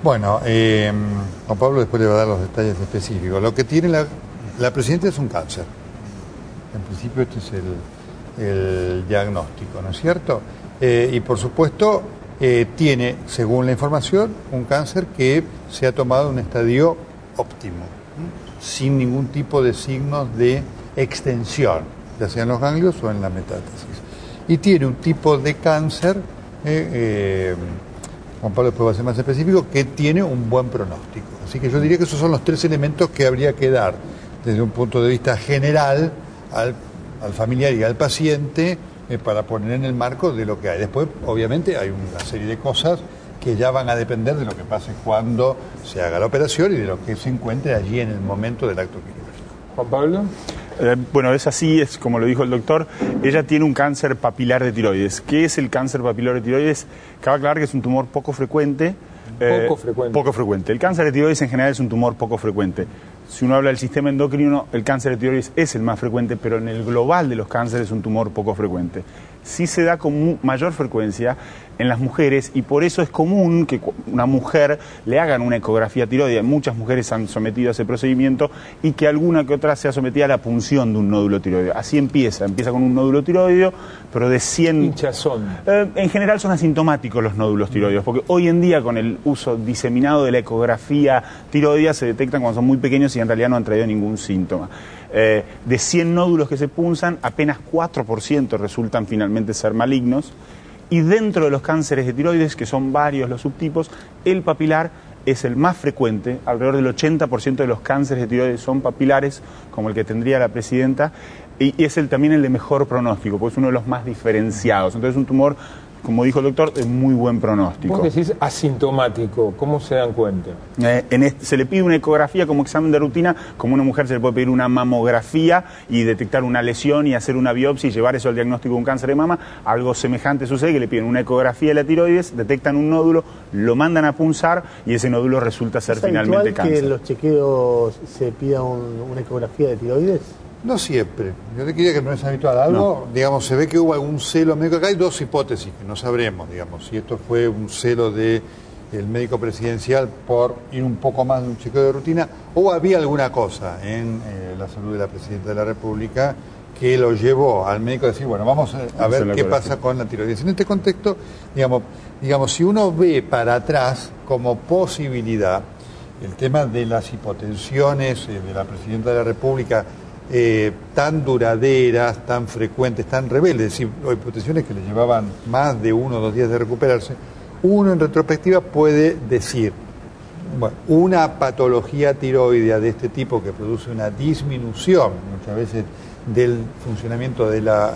Bueno, Juan Pablo después le va a dar los detalles específicos. Lo que tiene la presidenta es un cáncer. En principio este es el diagnóstico, ¿no es cierto? Y por supuesto tiene, según la información, un cáncer que se ha tomado en un estadio óptimo, sin ningún tipo de signos de extensión, ya sea en los ganglios o en la metástasis. Y tiene un tipo de cáncer, Juan Pablo después va a ser más específico, que tiene un buen pronóstico. Así que yo diría que esos son los tres elementos que habría que dar desde un punto de vista general al familiar y al paciente para poner en el marco de lo que hay. Después, obviamente, hay una serie de cosas que ya van a depender de lo que pase cuando se haga la operación y de lo que se encuentre allí en el momento del acto quirúrgico. Juan Pablo. Bueno, es así, es como lo dijo el doctor, ella tiene un cáncer papilar de tiroides. ¿Qué es el cáncer papilar de tiroides? Cabe aclarar que es un tumor poco frecuente. Poco frecuente. El cáncer de tiroides en general es un tumor poco frecuente. Si uno habla del sistema endocrino, el cáncer de tiroides es el más frecuente, pero en el global de los cánceres es un tumor poco frecuente. Sí se da con mayor frecuencia en las mujeres y por eso es común que una mujer le hagan una ecografía tiroidea. Muchas mujeres han sometido a ese procedimiento y que alguna que otra sea sometida a la punción de un nódulo tiroideo. Así empieza con un nódulo tiroideo, pero de 100... Hinchazón. En general son asintomáticos los nódulos tiroideos, porque hoy en día con el uso diseminado de la ecografía tiroidea se detectan cuando son muy pequeños y en realidad no han traído ningún síntoma. De 100 nódulos que se punzan, apenas 4% resultan finalmente ser malignos. Y dentro de los cánceres de tiroides, que son varios los subtipos, el papilar es el más frecuente. Alrededor del 80% de los cánceres de tiroides son papilares, como el que tendría la presidenta, y es también el de mejor pronóstico, porque es uno de los más diferenciados. Entonces es un tumor, como dijo el doctor, de muy buen pronóstico. Vos decís asintomático, ¿cómo se dan cuenta? Se le pide una ecografía como examen de rutina, como a una mujer se le puede pedir una mamografía y detectar una lesión y hacer una biopsia y llevar eso al diagnóstico de un cáncer de mama. Algo semejante sucede, que le piden una ecografía de la tiroides, detectan un nódulo, lo mandan a punzar y ese nódulo resulta ser finalmente cáncer. ¿Es habitual que en los chequeos se pida una ecografía de tiroides? No siempre. Yo te diría que no es habitual. Algo, digamos, se ve que hubo algún celo médico. Acá hay dos hipótesis que no sabremos, digamos, si esto fue un celo del médico presidencial por ir un poco más de un chequeo de rutina, o había alguna cosa en la salud de la presidenta de la República que lo llevó al médico a decir, bueno, vamos a ver qué pasa con la tiroides. En este contexto, digamos, si uno ve para atrás como posibilidad el tema de las hipotensiones de la presidenta de la República, tan duraderas, tan frecuentes, tan rebeldes, es decir, hipotensiones que le llevaban más de 1 o 2 días de recuperarse, uno en retrospectiva puede decir, bueno, una patología tiroidea de este tipo que produce una disminución muchas veces del funcionamiento de la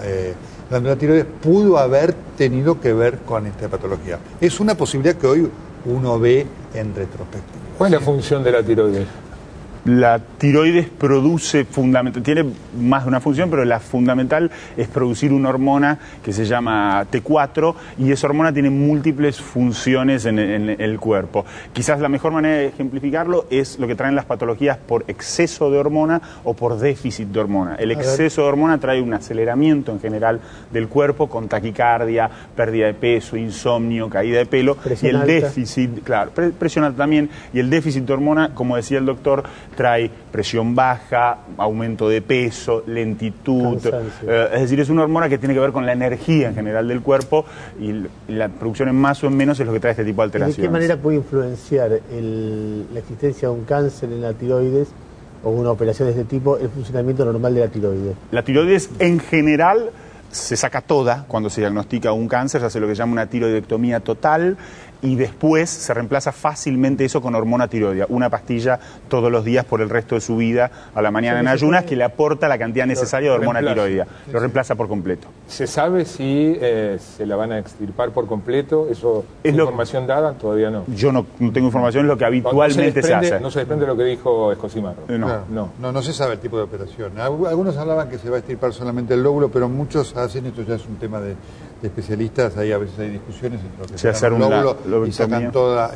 glándula tiroides pudo haber tenido que ver con esta patología. Es una posibilidad que hoy uno ve en retrospectiva. ¿Cuál es la función de la tiroides? La tiroides produce tiene más de una función, pero la fundamental es producir una hormona que se llama T4 y esa hormona tiene múltiples funciones en el cuerpo. Quizás la mejor manera de ejemplificarlo es lo que traen las patologías por exceso de hormona o por déficit de hormona. El exceso de hormona trae un aceleramiento en general del cuerpo con taquicardia, pérdida de peso, insomnio, caída de pelo. Presión y el alta. déficit, claro, presión alta también, y el déficit de hormona, como decía el doctor, trae presión baja, aumento de peso, lentitud, es decir, es una hormona que tiene que ver con la energía en general del cuerpo y la producción en más o en menos es lo que trae este tipo de alteraciones. ¿De qué manera puede influenciar la existencia de un cáncer en la tiroides o una operación de este tipo el funcionamiento normal de la tiroides? La tiroides en general se saca toda cuando se diagnostica un cáncer, se hace lo que se llama una tiroidectomía total y después se reemplaza fácilmente eso con hormona tiroidea, una pastilla todos los días por el resto de su vida a la mañana en ayunas que le aporta la cantidad necesaria de hormona tiroidea, lo reemplaza por completo. ¿Se sabe si se la van a extirpar por completo? ¿Eso es información dada? Todavía no. Yo no tengo información, es lo que habitualmente se hace. No se desprende de lo que dijo Escosimarro. No se sabe el tipo de operación. Algunos hablaban que se va a extirpar solamente el lóbulo, pero muchos hacen, esto ya es un tema de especialistas, ahí a veces hay discusiones entre lo que se hacer un lóbulo y sacan toda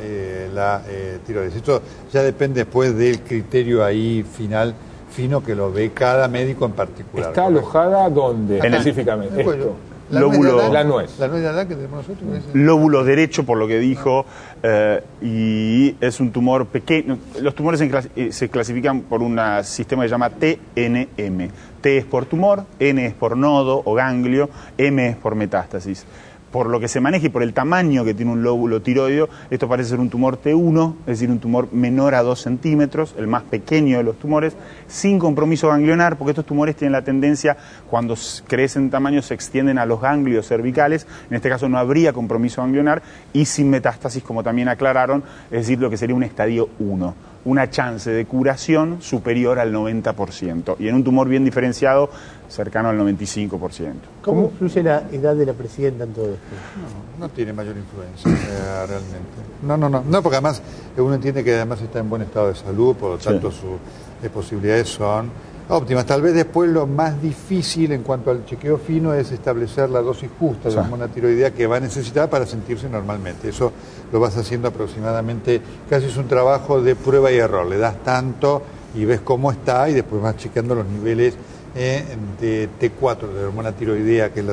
la tiroides. Esto ya depende después del criterio ahí fino que lo ve cada médico en particular. ¿Está alojada dónde específicamente? lóbulo, la nuez de Adán que tenemos nosotros. Lóbulo derecho, por lo que dijo, y es un tumor pequeño. Los tumores se clasifican por un sistema que se llama TNM. T es por tumor, N es por nodo o ganglio, M es por metástasis. Por lo que se maneja y por el tamaño que tiene un lóbulo tiroideo, esto parece ser un tumor T1, es decir, un tumor menor a 2 centímetros, el más pequeño de los tumores, sin compromiso ganglionar, porque estos tumores tienen la tendencia, cuando crecen en tamaño, se extienden a los ganglios cervicales, en este caso no habría compromiso ganglionar, y sin metástasis, como también aclararon, es decir, lo que sería un estadio 1. Una chance de curación superior al 90%, y en un tumor bien diferenciado, cercano al 95%. ¿Cómo influye la edad de la presidenta en todo esto? No tiene mayor influencia realmente. No, porque además uno entiende que además está en buen estado de salud, por lo tanto sus posibilidades son óptimas. Tal vez después lo más difícil en cuanto al chequeo fino es establecer la dosis justa de hormona tiroidea que va a necesitar para sentirse normalmente. Eso lo vas haciendo aproximadamente, casi es un trabajo de prueba y error. Le das tanto y ves cómo está y después vas chequeando los niveles de T4, de hormona tiroidea, que es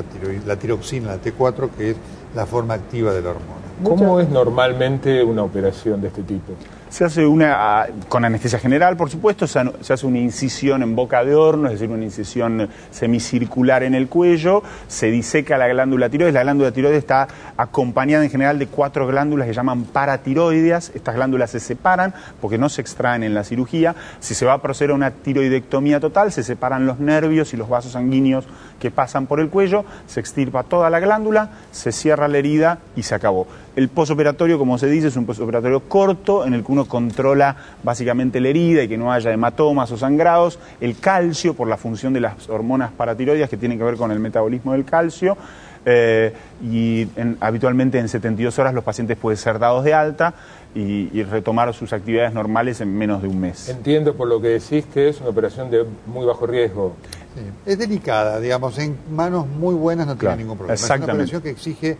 la tiroxina, la T4, que es la forma activa de la hormona. ¿Cómo es normalmente una operación de este tipo? Se hace una, con anestesia general, por supuesto, se hace una incisión en boca de horno, es decir, una incisión semicircular en el cuello, se diseca la glándula tiroides. La glándula tiroides está acompañada en general de 4 glándulas que llaman paratiroideas. Estas glándulas se separan porque no se extraen en la cirugía. Si se va a proceder a una tiroidectomía total, se separan los nervios y los vasos sanguíneos que pasan por el cuello, se extirpa toda la glándula, se cierra la herida y se acabó. El posoperatorio, como se dice, es un posoperatorio corto en el que uno controla básicamente la herida y que no haya hematomas o sangrados. El calcio, por la función de las hormonas paratiroideas que tienen que ver con el metabolismo del calcio. Habitualmente en 72 horas los pacientes pueden ser dados de alta y retomar sus actividades normales en menos de un mes. Entiendo por lo que decís que es una operación de muy bajo riesgo. Sí. Es delicada, digamos, en manos muy buenas no tiene ningún problema. Es una operación que exige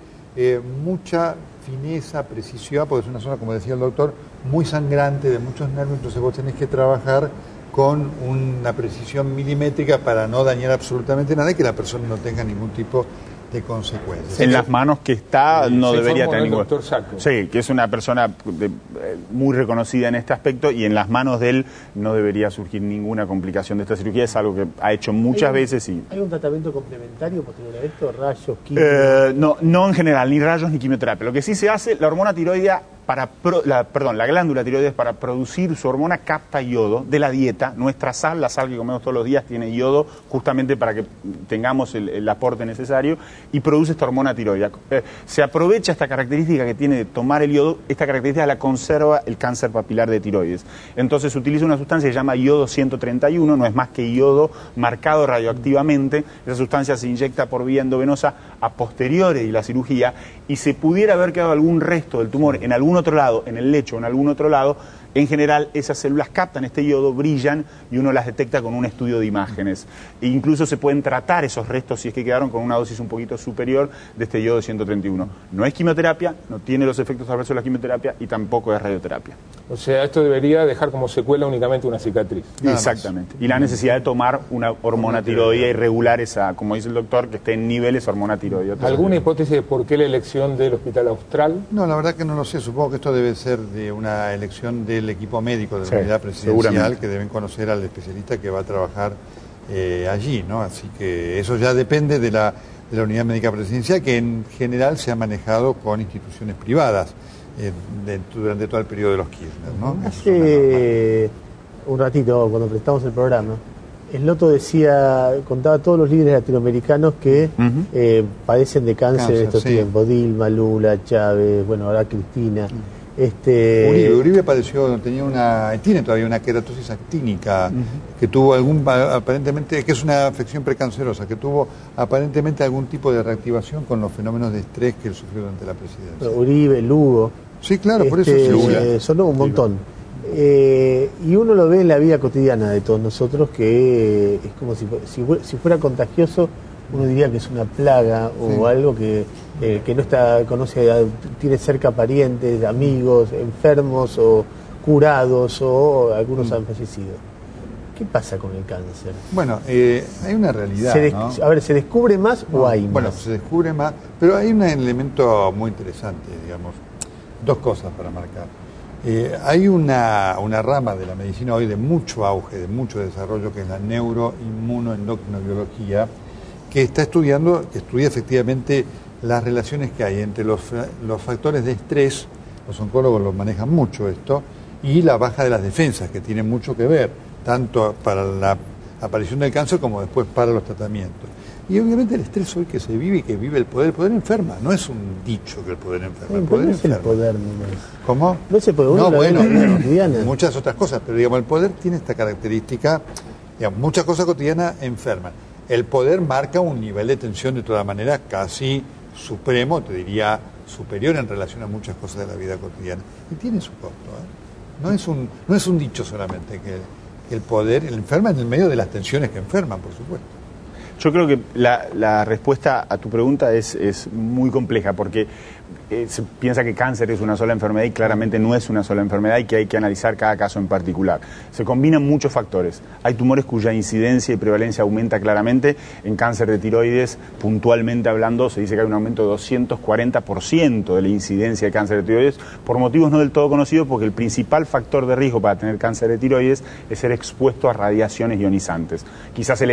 mucha fineza, precisión, porque es una zona, como decía el doctor, muy sangrante, de muchos nervios, entonces vos tenés que trabajar con una precisión milimétrica para no dañar absolutamente nada y que la persona no tenga ningún tipo de consecuencias. En las manos que está no debería tener ningún... doctor Sacco. Sí, que es una persona muy reconocida en este aspecto y en las manos de él no debería surgir ninguna complicación de esta cirugía. Es algo que ha hecho muchas veces y... ¿Hay un tratamiento complementario posterior a esto? ¿Rayos, quimio? No en general, ni rayos ni quimioterapia. Lo que sí se hace, la hormona tiroidea la glándula tiroides para producir su hormona capta yodo de la dieta. Nuestra sal, la sal que comemos todos los días, tiene yodo justamente para que tengamos el aporte necesario y produce esta hormona tiroidea. Se aprovecha esta característica que tiene de tomar el yodo, esta característica la conserva el cáncer papilar de tiroides. Entonces se utiliza una sustancia que se llama yodo 131, no es más que yodo marcado radioactivamente. Esa sustancia se inyecta por vía endovenosa a posteriori de la cirugía y se pudiera haber quedado algún resto del tumor en algún otro lado, en el lecho o en algún otro lado, en general esas células captan este yodo, brillan y uno las detecta con un estudio de imágenes. E incluso se pueden tratar esos restos si es que quedaron con una dosis un poquito superior de este yodo 131. No es quimioterapia, no tiene los efectos adversos de la quimioterapia y tampoco es radioterapia. O sea, esto debería dejar como secuela únicamente una cicatriz. Exactamente. Y la necesidad de tomar una hormona tiroidea y regular esa, como dice el doctor, que esté en niveles hormona tiroidea. ¿Alguna hipótesis de por qué la elección del Hospital Austral? No, la verdad que no lo sé. Supongo que esto debe ser de una elección del equipo médico de la unidad presidencial, que deben conocer al especialista que va a trabajar allí, ¿no? Así que eso ya depende de la unidad médica presidencial, que en general se ha manejado con instituciones privadas durante todo el periodo de los Kirchner, ¿no? Hace un ratito, cuando prestamos el programa, Sloto contaba a todos los líderes latinoamericanos que padecen de cáncer en estos tiempos. Dilma, Lula, Chávez, bueno, ahora Cristina. Uribe tiene todavía una queratosis actínica, que tuvo aparentemente, que es una afección precancerosa, que tuvo aparentemente algún tipo de reactivación con los fenómenos de estrés que él sufrió durante la presidencia. Uribe, Lugo. Sí, claro, por eso sí. Sonó un montón. Y uno lo ve en la vida cotidiana de todos nosotros, que es como si fuera contagioso. Uno diría que es una plaga o algo que no tiene cerca parientes, amigos, enfermos o curados, o algunos han fallecido. ¿Qué pasa con el cáncer? Bueno, hay una realidad, ¿no? A ver, ¿se descubre más o hay más? Bueno, se descubre más, pero hay un elemento muy interesante, digamos, dos cosas para marcar. Hay una rama de la medicina hoy de mucho auge, de mucho desarrollo, que es la neuroinmunoendocrinobiología, que estudia efectivamente las relaciones que hay entre los factores de estrés, los oncólogos lo manejan mucho esto, y la baja de las defensas, que tiene mucho que ver, tanto para la aparición del cáncer como después para los tratamientos. Y obviamente el estrés hoy que se vive y que vive el poder enferma, no es un dicho que el poder enferma. El poder enferma. El poder nomás. ¿Cómo? No se puede, no, bueno, muchas otras cosas, pero digamos, el poder tiene esta característica, digamos, muchas cosas cotidianas enferman. El poder marca un nivel de tensión de todas maneras casi supremo, te diría superior en relación a muchas cosas de la vida cotidiana. Y tiene su costo, No es un dicho solamente que el poder enferma en el medio de las tensiones que enferman, por supuesto. Yo creo que la respuesta a tu pregunta es muy compleja, porque se piensa que cáncer es una sola enfermedad y claramente no es una sola enfermedad y que hay que analizar cada caso en particular. Se combinan muchos factores. Hay tumores cuya incidencia y prevalencia aumenta claramente. En cáncer de tiroides, puntualmente hablando, se dice que hay un aumento de 240% de la incidencia de cáncer de tiroides, por motivos no del todo conocidos, porque el principal factor de riesgo para tener cáncer de tiroides es ser expuesto a radiaciones ionizantes. Quizás el